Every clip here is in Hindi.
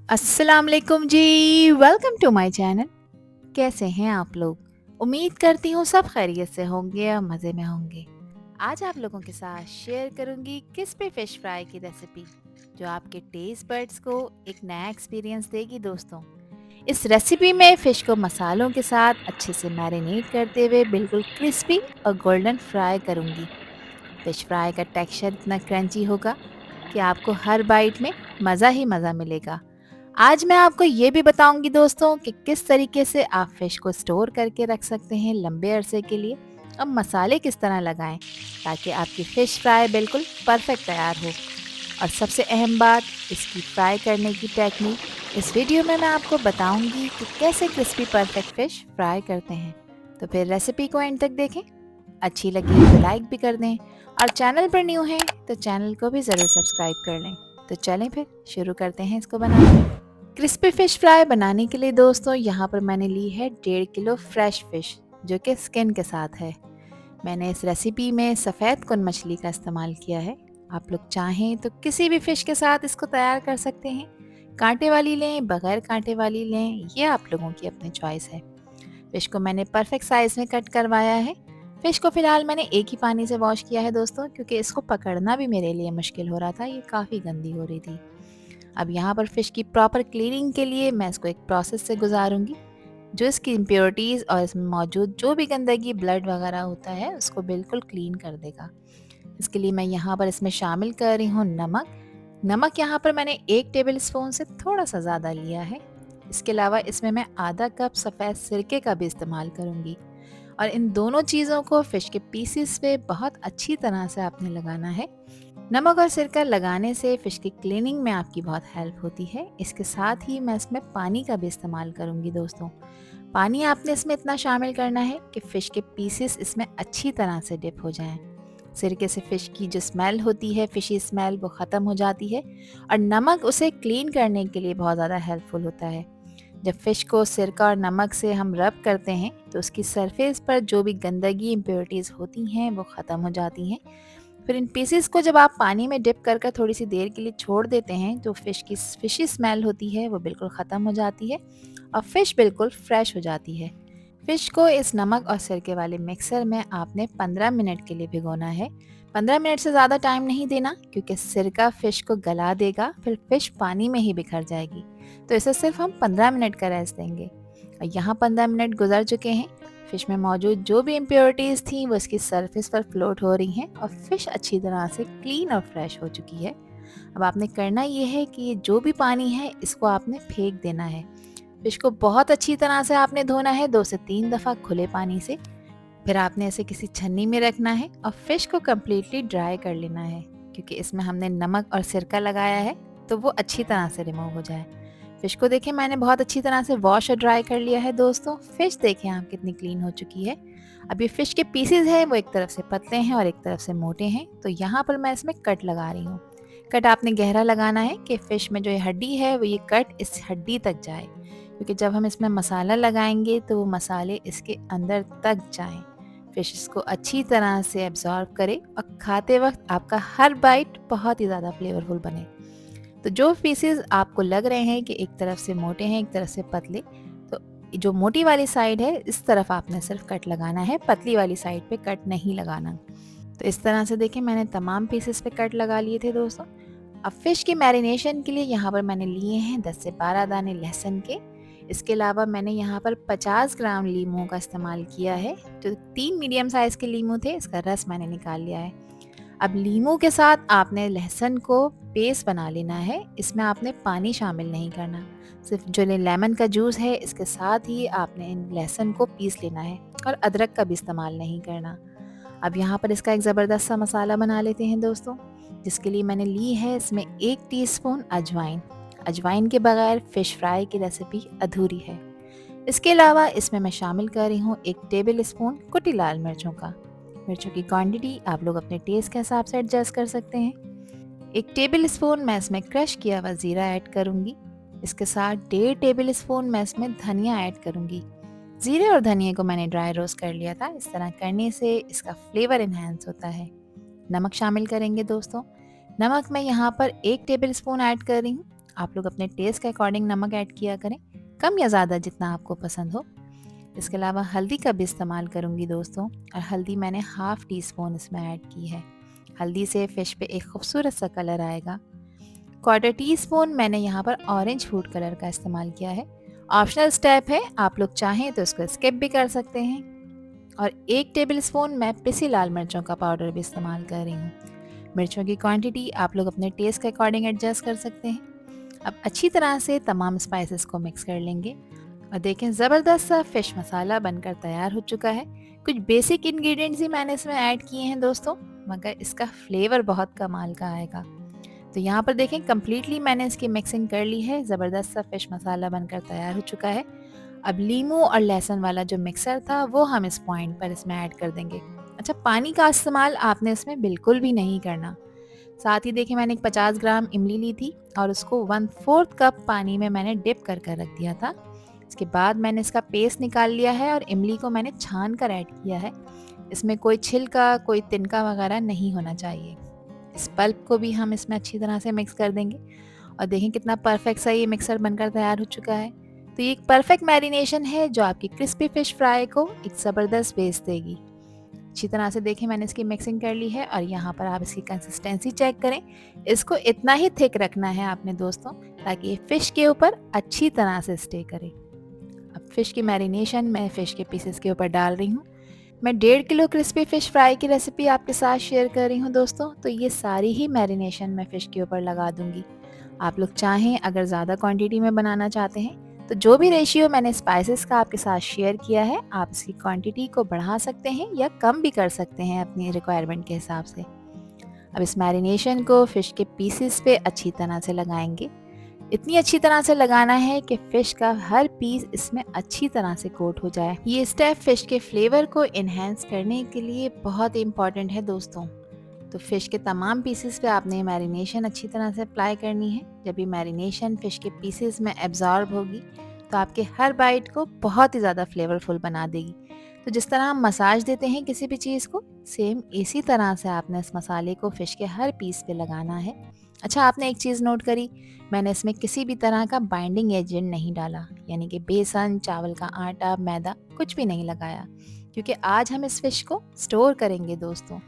अस्सलाम वालेकुम जी। Welcome to my channel. कैसे हैं आप लोग? उम्मीद करती हूँ सब खैरियत से होंगे और मज़े में होंगे। आज आप लोगों के साथ शेयर करूंगी क्रिस्पी फिश फ्राई की रेसिपी जो आपके टेस्ट बड्स को एक नया एक्सपीरियंस देगी दोस्तों। इस रेसिपी में फ़िश को मसालों के साथ अच्छे से मैरिनेट करते हुए बिल्कुल क्रिस्पी और गोल्डन फ्राई करूंगी। फ़िश फ्राई का टेक्सचर इतना क्रंची होगा कि आपको हर बाइट में मज़ा ही मज़ा मिलेगा। आज मैं आपको ये भी बताऊंगी दोस्तों कि किस तरीके से आप फ़िश को स्टोर करके रख सकते हैं लंबे अरसे के लिए और मसाले किस तरह लगाएं ताकि आपकी फ़िश फ्राई बिल्कुल परफेक्ट तैयार हो। और सबसे अहम बात, इसकी फ्राई करने की टेक्निक इस वीडियो में मैं आपको बताऊंगी कि कैसे क्रिस्पी परफेक्ट फ़िश फ्राई करते हैं। तो फिर रेसिपी को एंड तक देखें। अच्छी लगी तो लाइक भी कर दें और चैनल पर न्यू हैं तो चैनल को भी ज़रूर सब्सक्राइब कर लें। तो चलें फिर शुरू करते हैं इसको बनाना। क्रिस्पी फिश फ्राई बनाने के लिए दोस्तों यहाँ पर मैंने ली है 1.5 किलो फ्रेश फिश जो कि स्किन के साथ है। मैंने इस रेसिपी में सफ़ेद कुन मछली का इस्तेमाल किया है। आप लोग चाहें तो किसी भी फिश के साथ इसको तैयार कर सकते हैं। कांटे वाली लें, बगैर कांटे वाली लें, ये आप लोगों की अपनी चॉइस है। फिश को मैंने परफेक्ट साइज़ में कट करवाया है। फिश को फ़िलहाल मैंने एक ही पानी से वॉश किया है दोस्तों, क्योंकि इसको पकड़ना भी मेरे लिए मुश्किल हो रहा था, ये काफ़ी गंदी हो रही थी। अब यहाँ पर फ़िश की प्रॉपर क्लीनिंग के लिए मैं इसको एक प्रोसेस से गुजारूंगी जो इसकी इम्प्योरिटीज़ और इसमें मौजूद जो भी गंदगी, ब्लड वगैरह होता है, उसको बिल्कुल क्लीन कर देगा। इसके लिए मैं यहाँ पर इसमें शामिल कर रही हूँ नमक। नमक यहाँ पर मैंने 1 टेबल स्पून से थोड़ा सा ज़्यादा लिया है। इसके अलावा इसमें मैं आधा कप सफ़ेद सिरके का भी इस्तेमाल करूँगी। और इन दोनों चीज़ों को फ़िश के पीसेस पे बहुत अच्छी तरह से आपने लगाना है। नमक और सिरका लगाने से फ़िश की क्लीनिंग में आपकी बहुत हेल्प होती है। इसके साथ ही मैं इसमें पानी का भी इस्तेमाल करूँगी दोस्तों। पानी आपने इसमें इतना शामिल करना है कि फ़िश के पीसेस इसमें अच्छी तरह से डिप हो जाएं। सिरके से फ़िश की जो स्मेल होती है, फ़िशी स्मेल, वो ख़त्म हो जाती है और नमक उसे क्लीन करने के लिए बहुत ज़्यादा हेल्पफुल होता है। जब फ़िश को सिरका और नमक से हम रब करते हैं तो उसकी सरफेस पर जो भी गंदगी, इम्प्योरिटीज़ होती हैं, वो ख़त्म हो जाती हैं। फिर इन पीसेस को जब आप पानी में डिप कर थोड़ी सी देर के लिए छोड़ देते हैं तो फ़िश की फ़िशी स्मेल होती है, वो बिल्कुल ख़त्म हो जाती है और फ़िश बिल्कुल फ्रेश हो जाती है। फ़िश को इस नमक और सिरके वाले मिक्सर में आपने 15 मिनट के लिए भिगोना है। 15 मिनट से ज़्यादा टाइम नहीं देना, क्योंकि सिरका फ़िश को गला देगा, फिर फ़िश पानी में ही बिखर जाएगी। तो इसे सिर्फ हम 15 मिनट का रेस्ट देंगे। और यहाँ 15 मिनट गुजर चुके हैं। फ़िश में मौजूद जो भी इम्प्योरिटीज़ थी वो इसकी सरफेस पर फ्लोट हो रही हैं और फ़िश अच्छी तरह से क्लीन और फ्रेश हो चुकी है। अब आपने करना ये है कि ये जो भी पानी है इसको आपने फेंक देना है। फ़िश को बहुत अच्छी तरह से आपने धोना है 2 से 3 दफ़ा खुले पानी से। फिर आपने इसे किसी छन्नी में रखना है और फ़िश को कम्प्लीटली ड्राई कर लेना है, क्योंकि इसमें हमने नमक और सिरका लगाया है तो वो अच्छी तरह से रिमूव हो जाए। फ़िश को देखें, मैंने बहुत अच्छी तरह से वॉश और ड्राई कर लिया है दोस्तों। फ़िश देखें आप कितनी क्लीन हो चुकी है। अब ये फ़िश के पीसेस हैं वो एक तरफ से पतले हैं और एक तरफ से मोटे हैं, तो यहाँ पर मैं इसमें कट लगा रही हूँ। कट आपने गहरा लगाना है कि फ़िश में जो ये हड्डी है वो ये कट इस हड्डी तक जाए, क्योंकि जब हम इसमें मसाला लगाएंगे तो वो मसाले इसके अंदर तक जाएं, फ़िश इसको अच्छी तरह से एब्जॉर्ब करे और खाते वक्त आपका हर बाइट बहुत ही ज़्यादा फ्लेवरफुल बने। तो जो पीसेस आपको लग रहे हैं कि एक तरफ से मोटे हैं, एक तरफ से पतले, तो जो मोटी वाली साइड है इस तरफ आपने सिर्फ कट लगाना है, पतली वाली साइड पे कट नहीं लगाना। तो इस तरह से देखें, मैंने तमाम पीसेस पे कट लगा लिए थे दोस्तों। अब फ़िश की मैरिनेशन के लिए यहाँ पर मैंने लिए हैं 10 से 12 दाने लहसुन के। इसके अलावा मैंने यहाँ पर 50 ग्राम लीमू का इस्तेमाल किया है। जो 3 मीडियम साइज़ के लीमू थे, इसका रस मैंने निकाल लिया है। अब लीमू के साथ आपने लहसुन को पेस्ट बना लेना है। इसमें आपने पानी शामिल नहीं करना, सिर्फ जो लेमन का जूस है इसके साथ ही आपने इन लहसुन को पीस लेना है और अदरक का भी इस्तेमाल नहीं करना। अब यहाँ पर इसका एक ज़बरदस्त सा मसाला बना लेते हैं दोस्तों, जिसके लिए मैंने ली है इसमें 1 टीस्पून अजवाइन। अजवाइन के बगैर फ़िश फ्राई की रेसिपी अधूरी है। इसके अलावा इसमें मैं शामिल कर रही हूँ 1 टेबल स्पून कुटी लाल मिर्चों का। मिर्चों की क्वांटिटी आप लोग अपने टेस्ट के हिसाब से एडजस्ट कर सकते हैं। 1 टेबल स्पून मैं इसमें क्रश किया हुआ ज़ीरा ऐड करूँगी। इसके साथ 1.5 टेबल स्पून मैं इसमें धनिया ऐड करूँगी। ज़ीरे और धनिया को मैंने ड्राई रोस्ट कर लिया था। इस तरह करने से इसका फ्लेवर इन्हेंस होता है। नमक शामिल करेंगे दोस्तों। नमक मैं यहाँ पर 1 टेबल स्पून ऐड कर रही हूँ। आप लोग अपने टेस्ट के अकॉर्डिंग नमक ऐड किया करें, कम या ज़्यादा जितना आपको पसंद हो। इसके अलावा हल्दी का भी इस्तेमाल करूँगी दोस्तों, और हल्दी मैंने हाफ़ टी स्पून इसमें ऐड की है। हल्दी से फ़िश पे एक खूबसूरत सा कलर आएगा। क्वार्टर टी स्पून मैंने यहाँ पर ऑरेंज फूड कलर का इस्तेमाल किया है। ऑप्शनल स्टेप है, आप लोग चाहें तो इसको स्किप भी कर सकते हैं। और 1 टेबल स्पून मैं पिसी लाल मिर्चों का पाउडर भी इस्तेमाल कर रही हूँ। मिर्चों की क्वांटिटी आप लोग अपने टेस्ट के अकॉर्डिंग एडजस्ट कर सकते हैं। अब अच्छी तरह से तमाम स्पाइसेस को मिक्स कर लेंगे और देखें ज़बरदस्त सा फ़िश मसाला बनकर तैयार हो चुका है। कुछ बेसिक इंग्रेडिएंट्स ही मैंने इसमें ऐड किए हैं दोस्तों, मगर इसका फ्लेवर बहुत कमाल का आएगा। तो यहाँ पर देखें कंप्लीटली मैंने इसकी मिक्सिंग कर ली है, ज़बरदस्त सा फ़िश मसाला बनकर तैयार हो चुका है। अब लीमू और लहसुन वाला जो मिक्सर था वो हम इस पॉइंट पर इसमें ऐड कर देंगे। अच्छा, पानी का इस्तेमाल आपने इसमें बिल्कुल भी नहीं करना। साथ ही देखिए मैंने एक 50 ग्राम इमली ली थी और उसको 1/4 कप पानी में मैंने डिप कर कर रख दिया था। इसके बाद मैंने इसका पेस्ट निकाल लिया है और इमली को मैंने छान कर ऐड किया है। इसमें कोई छिलका, कोई तिनका वगैरह नहीं होना चाहिए। इस पल्प को भी हम इसमें अच्छी तरह से मिक्स कर देंगे और देखें कितना परफेक्ट सा ये मिक्सर बनकर तैयार हो चुका है। तो ये एक परफेक्ट मैरिनेशन है जो आपकी क्रिस्पी फिश फ्राई को एक ज़बरदस्त बेस देगी। अच्छी तरह से देखें मैंने इसकी मिक्सिंग कर ली है और यहाँ पर आप इसकी कंसिस्टेंसी चेक करें। इसको इतना ही थिक रखना है आपने दोस्तों, ताकि ये फ़िश के ऊपर अच्छी तरह से स्टे करे। अब फ़िश की मैरिनेशन मैं फ़िश के पीसेस के ऊपर डाल रही हूँ। मैं 1.5 किलो क्रिस्पी फ़िश फ्राई की रेसिपी आपके साथ शेयर कर रही हूँ दोस्तों, तो ये सारी ही मैरिनेशन मैं फ़िश के ऊपर लगा दूँगी। आप लोग चाहें अगर ज़्यादा क्वांटिटी में बनाना चाहते हैं तो जो भी रेशियो मैंने स्पाइसेस का आपके साथ शेयर किया है, आप इसकी क्वांटिटी को बढ़ा सकते हैं या कम भी कर सकते हैं अपनी रिक्वायरमेंट के हिसाब से। अब इस मैरिनेशन को फ़िश के पीसेस पे अच्छी तरह से लगाएंगे। इतनी अच्छी तरह से लगाना है कि फ़िश का हर पीस इसमें अच्छी तरह से कोट हो जाए। ये स्टेप फ़िश के फ्लेवर को इन्हेंस करने के लिए बहुत इम्पॉर्टेंट है दोस्तों। तो फ़िश के तमाम पीसेस पे आपने मैरिनेशन अच्छी तरह से अप्लाई करनी है। जब ये मैरिनेशन फ़िश के पीसेस में एब्जॉर्ब होगी तो आपके हर बाइट को बहुत ही ज़्यादा फ्लेवरफुल बना देगी। तो जिस तरह हम मसाज देते हैं किसी भी चीज़ को, सेम इसी तरह से आपने इस मसाले को फ़िश के हर पीस पे लगाना है। अच्छा, आपने एक चीज़ नोट करी, मैंने इसमें किसी भी तरह का बाइंडिंग एजेंट नहीं डाला, यानी कि बेसन, चावल का आटा, मैदा कुछ भी नहीं लगाया, क्योंकि आज हम इस फ़िश को स्टोर करेंगे दोस्तों।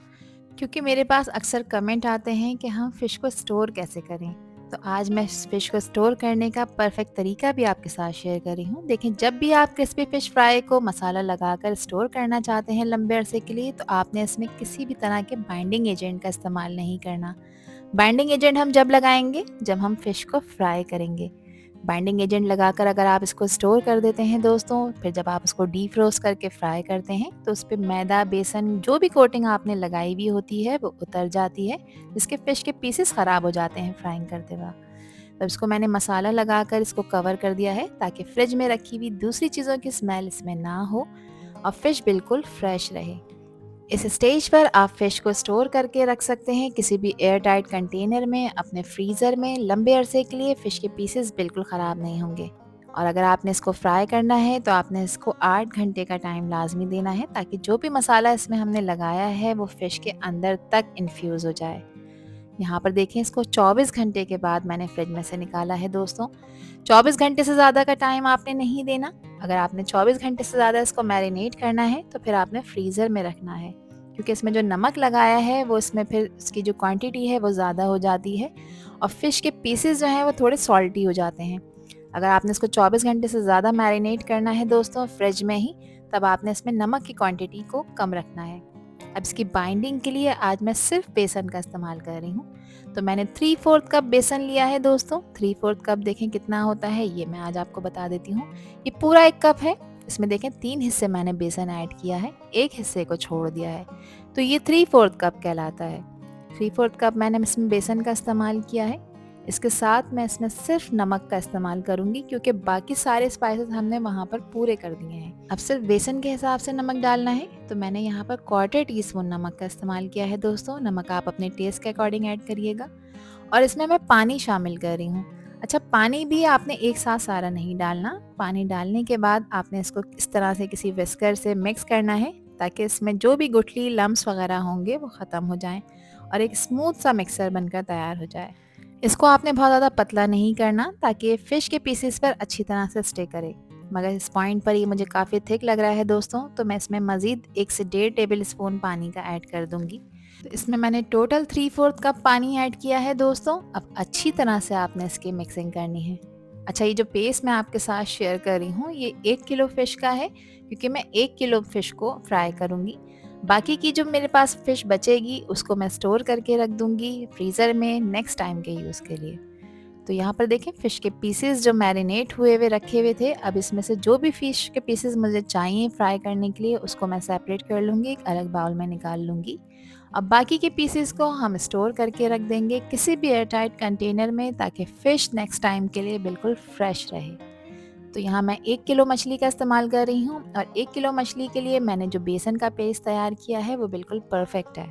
क्योंकि मेरे पास अक्सर कमेंट आते हैं कि हम फ़िश को स्टोर कैसे करें, तो आज मैं इस फ़िश को स्टोर करने का परफेक्ट तरीका भी आपके साथ शेयर कर रही हूँ। देखें, जब भी आप क्रिस्पी फ़िश फ्राई को मसाला लगाकर स्टोर करना चाहते हैं लंबे अरसे के लिए, तो आपने इसमें किसी भी तरह के बाइंडिंग एजेंट का इस्तेमाल नहीं करना। बाइंडिंग एजेंट हम जब लगाएंगे जब हम फ़िश को फ्राई करेंगे। बाइंडिंग एजेंट लगाकर अगर आप इसको स्टोर कर देते हैं दोस्तों, फिर जब आप उसको डीप फ्रोस्ट करके फ्राई करते हैं तो उस पे मैदा, बेसन, जो भी कोटिंग आपने लगाई हुई होती है वो उतर जाती है, जिसके फ़िश के पीसेस ख़राब हो जाते हैं फ्राइंग करते वक्त। तब इसको मैंने मसाला लगाकर इसको कवर कर दिया है ताकि फ्रिज में रखी हुई दूसरी चीज़ों की स्मेल इसमें ना हो और फ़िश बिल्कुल फ्रेश रहे। इस स्टेज पर आप फ़िश को स्टोर करके रख सकते हैं किसी भी एयर टाइट कंटेनर में, अपने फ्रीज़र में लंबे अरसे के लिए। फ़िश के पीसेस बिल्कुल ख़राब नहीं होंगे। और अगर आपने इसको फ्राई करना है तो आपने इसको 8 घंटे का टाइम लाजमी देना है, ताकि जो भी मसाला इसमें हमने लगाया है वो फ़िश के अंदर तक इन्फ्यूज़ हो जाए। यहाँ पर देखें, इसको 24 घंटे के बाद मैंने फ्रिज में से निकाला है दोस्तों। 24 घंटे से ज़्यादा का टाइम आपने नहीं देना। अगर आपने 24 घंटे से ज़्यादा इसको मैरिनेट करना है तो फिर आपने फ्रीज़र में रखना है, क्योंकि इसमें जो नमक लगाया है वो इसमें फिर इसकी जो क्वांटिटी है वो ज़्यादा हो जाती है और फ़िश के पीसेस जो हैं वो थोड़े सॉल्टी हो जाते हैं। अगर आपने इसको 24 घंटे से ज़्यादा मैरिनेट करना है दोस्तों फ्रिज में ही, तब आपने इसमें नमक की क्वांटिटी को कम रखना है। अब इसकी बाइंडिंग के लिए आज मैं सिर्फ बेसन का इस्तेमाल कर रही हूँ। तो मैंने 3/4 कप बेसन लिया है दोस्तों। 3/4 कप देखें कितना होता है, ये मैं आज आपको बता देती हूँ। ये पूरा 1 कप है। इसमें देखें 3 हिस्से मैंने बेसन ऐड किया है, 1 हिस्से को छोड़ दिया है, तो ये 3/4 कप कहलाता है। 3/4 कप मैंने इसमें बेसन का इस्तेमाल किया है। इसके साथ मैं इसमें सिर्फ नमक का इस्तेमाल करूंगी, क्योंकि बाकी सारे स्पाइसेस हमने वहाँ पर पूरे कर दिए हैं। अब सिर्फ बेसन के हिसाब से नमक डालना है, तो मैंने यहाँ पर 1/4 टीस्पून नमक का इस्तेमाल किया है दोस्तों। नमक आप अपने टेस्ट के अकॉर्डिंग ऐड करिएगा। और इसमें मैं पानी शामिल कर रही हूँ। अच्छा, पानी भी आपने एक साथ सारा नहीं डालना। पानी डालने के बाद आपने इसको इस तरह से किसी विस्कर से मिक्स करना है, ताकि इसमें जो भी गुठली लम्स वगैरह होंगे वो ख़त्म हो जाएं और एक स्मूथ सा मिक्सर बनकर तैयार हो जाए। इसको आपने बहुत ज़्यादा पतला नहीं करना ताकि फ़िश के पीसेस पर अच्छी तरह से स्टे करे। मगर इस पॉइंट पर ये मुझे काफ़ी थिक लग रहा है दोस्तों, तो मैं इसमें मज़ीद 1 से डेढ़ टेबल स्पून पानी का ऐड कर दूँगी। तो इसमें मैंने टोटल 3/4 कप पानी ऐड किया है दोस्तों। अब अच्छी तरह से आपने इसकी मिक्सिंग करनी है। अच्छा, ये जो पेस्ट मैं आपके साथ शेयर कर रही हूँ ये 1 किलो फ़िश का है, क्योंकि मैं 1 किलो फ़िश को फ्राई करूँगी। बाकी की जो मेरे पास फ़िश बचेगी उसको मैं स्टोर करके रख दूँगी फ्रीज़र में नेक्स्ट टाइम के यूज़ के लिए। तो यहाँ पर देखें फ़िश के पीसेस जो मैरिनेट हुए हुए रखे हुए थे, अब इसमें से जो भी फ़िश के पीसेस मुझे चाहिए फ्राई करने के लिए उसको मैं सेपरेट कर लूँगी, एक अलग बाउल में निकाल लूँगी। अब बाकी के पीसेस को हम स्टोर करके रख देंगे किसी भी एयरटाइट कंटेनर में, ताकि फ़िश नेक्स्ट टाइम के लिए बिल्कुल फ्रेश रहे। तो यहाँ मैं 1 किलो मछली का इस्तेमाल कर रही हूँ और 1 किलो मछली के लिए मैंने जो बेसन का पेस्ट तैयार किया है वो बिल्कुल परफेक्ट है।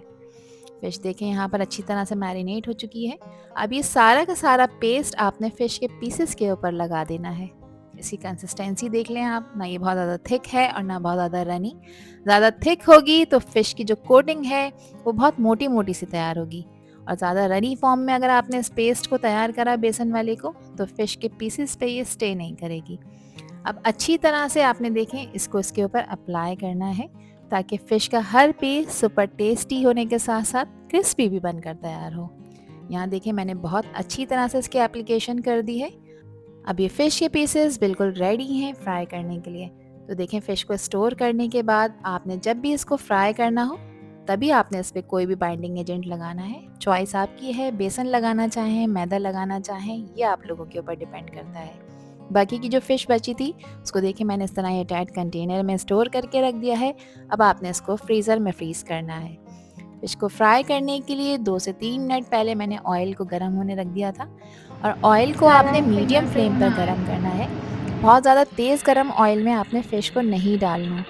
फ़िश देखें यहाँ पर अच्छी तरह से मैरिनेट हो चुकी है। अब ये सारा का सारा पेस्ट आपने फ़िश के पीसेस के ऊपर लगा देना है। इसकी कंसिस्टेंसी देख लें आप, ना ये बहुत ज़्यादा थिक है और ना बहुत ज़्यादा रनी। ज़्यादा थिक होगी तो फ़िश की जो कोटिंग है वो बहुत मोटी-मोटी सी तैयार होगी, और ज़्यादा रनी फॉर्म में अगर आपने इस पेस्ट को तैयार करा बेसन वाले को, तो फ़िश के पीसेस पे ये स्टे नहीं करेगी। अब अच्छी तरह से आपने देखें इसको इसके ऊपर अप्लाई करना है, ताकि फ़िश का हर पीस सुपर टेस्टी होने के साथ साथ क्रिस्पी भी बनकर तैयार हो। यहाँ देखें मैंने बहुत अच्छी तरह से इसकी एप्लीकेशन कर दी है। अब ये फ़िश के पीसेस बिल्कुल रेडी हैं फ्राई करने के लिए। तो देखें फ़िश को स्टोर करने के बाद आपने जब भी इसको फ्राई करना हो तभी आपने इस पर कोई भी बाइंडिंग एजेंट लगाना है। चॉइस आपकी है, बेसन लगाना चाहें, मैदा लगाना चाहें, ये आप लोगों के ऊपर डिपेंड करता है। बाकी की जो फ़िश बची थी उसको देखिए मैंने इस तरह ये टाइट कंटेनर में स्टोर करके रख दिया है। अब आपने इसको फ्रीज़र में फ्रीज़ करना है। फ़िश को फ्राई करने के लिए 2 से 3 मिनट पहले मैंने ऑयल को गर्म होने रख दिया था, और ऑयल को आपने मीडियम फ्लेम पर गर्म करना है। बहुत ज़्यादा तेज़ गर्म ऑयल में आपने फ़िश को नहीं डालना।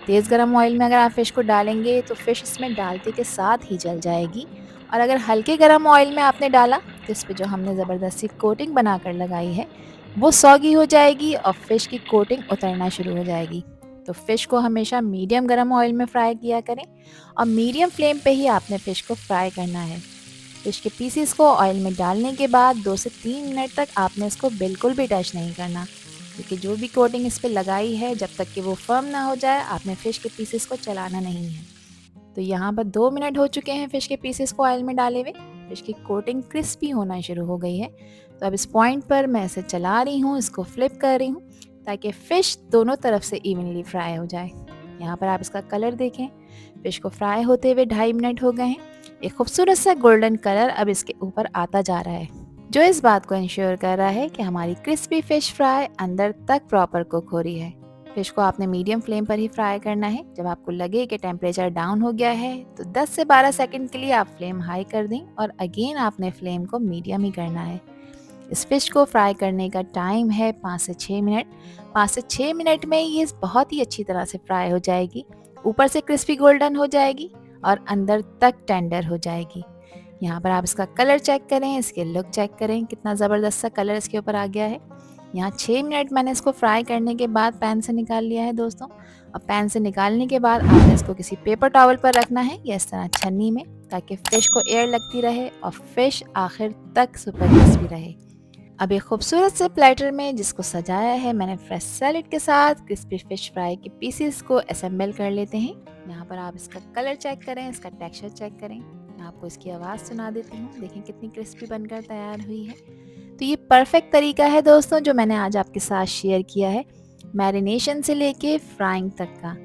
तेज़ गर्म ऑयल में अगर आप फ़िश को डालेंगे तो फ़िश इसमें डालते के साथ ही जल जाएगी, और अगर हल्के गर्म ऑयल में आपने डाला तो इस पे जो हमने ज़बरदस्ती कोटिंग बनाकर लगाई है वो सौगी हो जाएगी और फ़िश की कोटिंग उतरना शुरू हो जाएगी। तो फ़िश को हमेशा मीडियम गर्म ऑयल में फ्राई किया करें, और मीडियम फ्लेम पे ही आपने फ़िश को फ्राई करना है। फ़िश के पीसेस को ऑयल में डालने के बाद 2 से 3 मिनट तक आपने इसको बिल्कुल भी टच नहीं करना, क्योंकि जो भी कोटिंग इस पे लगाई है जब तक कि वो फर्म ना हो जाए आपने फ़िश के पीसेस को चलाना नहीं है। तो यहाँ पर 2 मिनट हो चुके हैं फ़िश के पीसेस को ऑयल में डाले हुए। फ़िश की कोटिंग क्रिस्पी होना शुरू हो गई है। तो अब इस पॉइंट पर मैं इसे चला रही हूँ, इसको फ्लिप कर रही हूँ ताकि फ़िश दोनों तरफ से इवनली फ्राई हो जाए। यहाँ पर आप इसका कलर देखें, फ़िश को फ्राई होते हुए 2.5 मिनट हो गए हैं। एक खूबसूरत सा गोल्डन कलर अब इसके ऊपर आता जा रहा है, जो इस बात को इंश्योर कर रहा है कि हमारी क्रिस्पी फ़िश फ्राई अंदर तक प्रॉपर कुक हो रही है। फ़िश को आपने मीडियम फ्लेम पर ही फ्राई करना है। जब आपको लगे कि टेम्परेचर डाउन हो गया है तो 10 से 12 सेकंड के लिए आप फ्लेम हाई कर दें, और अगेन आपने फ्लेम को मीडियम ही करना है। इस फ़िश को फ्राई करने का टाइम है 5 से 6 मिनट। 5 से 6 मिनट में ये बहुत ही अच्छी तरह से फ्राई हो जाएगी, ऊपर से क्रिस्पी गोल्डन हो जाएगी और अंदर तक टेंडर हो जाएगी। यहाँ पर आप इसका कलर चेक करें, इसके लुक चेक करें, कितना ज़बरदस्त सा कलर इसके ऊपर आ गया है। यहाँ 6 मिनट मैंने इसको फ्राई करने के बाद पैन से निकाल लिया है दोस्तों। और पैन से निकालने के बाद आपने इसको किसी पेपर टॉवल पर रखना है या इस तरह छन्नी में, ताकि फ़िश को एयर लगती रहे और फ़िश आखिर तक सुपर क्रिस्पी रहे। अब एक खूबसूरत से प्लेटर में जिसको सजाया है मैंने फ्रेश सैलेड के साथ, क्रिस्पी फ़िश फ्राई के पीसेस को असेंबल कर लेते हैं। यहाँ पर आप इसका कलर चेक करें, इसका टेक्सचर चेक करें। मैं आपको इसकी आवाज़ सुना देती हूँ, देखें कितनी क्रिस्पी बनकर तैयार हुई है। तो ये परफेक्ट तरीका है दोस्तों जो मैंने आज आपके साथ शेयर किया है, मैरिनेशन से लेके फ्राइंग तक का।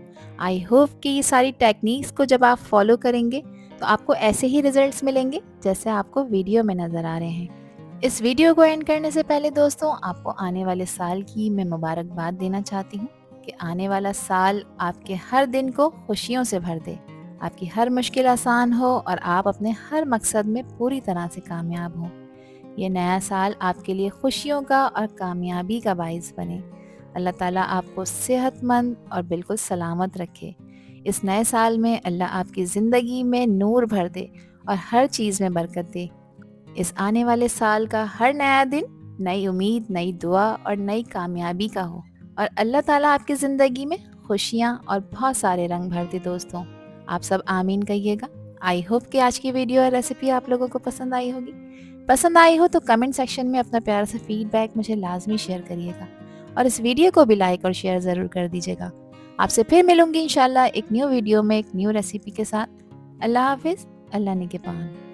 आई होप कि ये सारी टेक्निक्स को जब आप फॉलो करेंगे तो आपको ऐसे ही रिजल्ट्स मिलेंगे जैसे आपको वीडियो में नज़र आ रहे हैं। इस वीडियो को एंड करने से पहले दोस्तों आपको आने वाले साल की मैं मुबारकबाद देना चाहती हूँ कि आने वाला साल आपके हर दिन को खुशियों से भर दे, आपकी हर मुश्किल आसान हो और आप अपने हर मकसद में पूरी तरह से कामयाब हों। ये नया साल आपके लिए खुशियों का और कामयाबी का बाइस बने। अल्लाह ताला आपको सेहतमंद और बिल्कुल सलामत रखे। इस नए साल में अल्लाह आपकी ज़िंदगी में नूर भर दे और हर चीज़ में बरकत दे। इस आने वाले साल का हर नया दिन नई उम्मीद, नई दुआ और नई कामयाबी का हो, और अल्लाह ताला आपकी ज़िंदगी में खुशियाँ और बहुत सारे रंग भर दे दोस्तों। आप सब आमीन कहिएगा। आई होप कि आज की वीडियो और रेसिपी आप लोगों को पसंद आई होगी। पसंद आई हो तो कमेंट सेक्शन में अपना प्यारा सा फीडबैक मुझे लाज़मी शेयर करिएगा और इस वीडियो को भी लाइक और शेयर ज़रूर कर दीजिएगा। आपसे फिर मिलूँगी इंशाल्लाह एक न्यू वीडियो में एक न्यू रेसिपी के साथ। अल्लाह हाफ़िज़, अल्लाह निगहबान।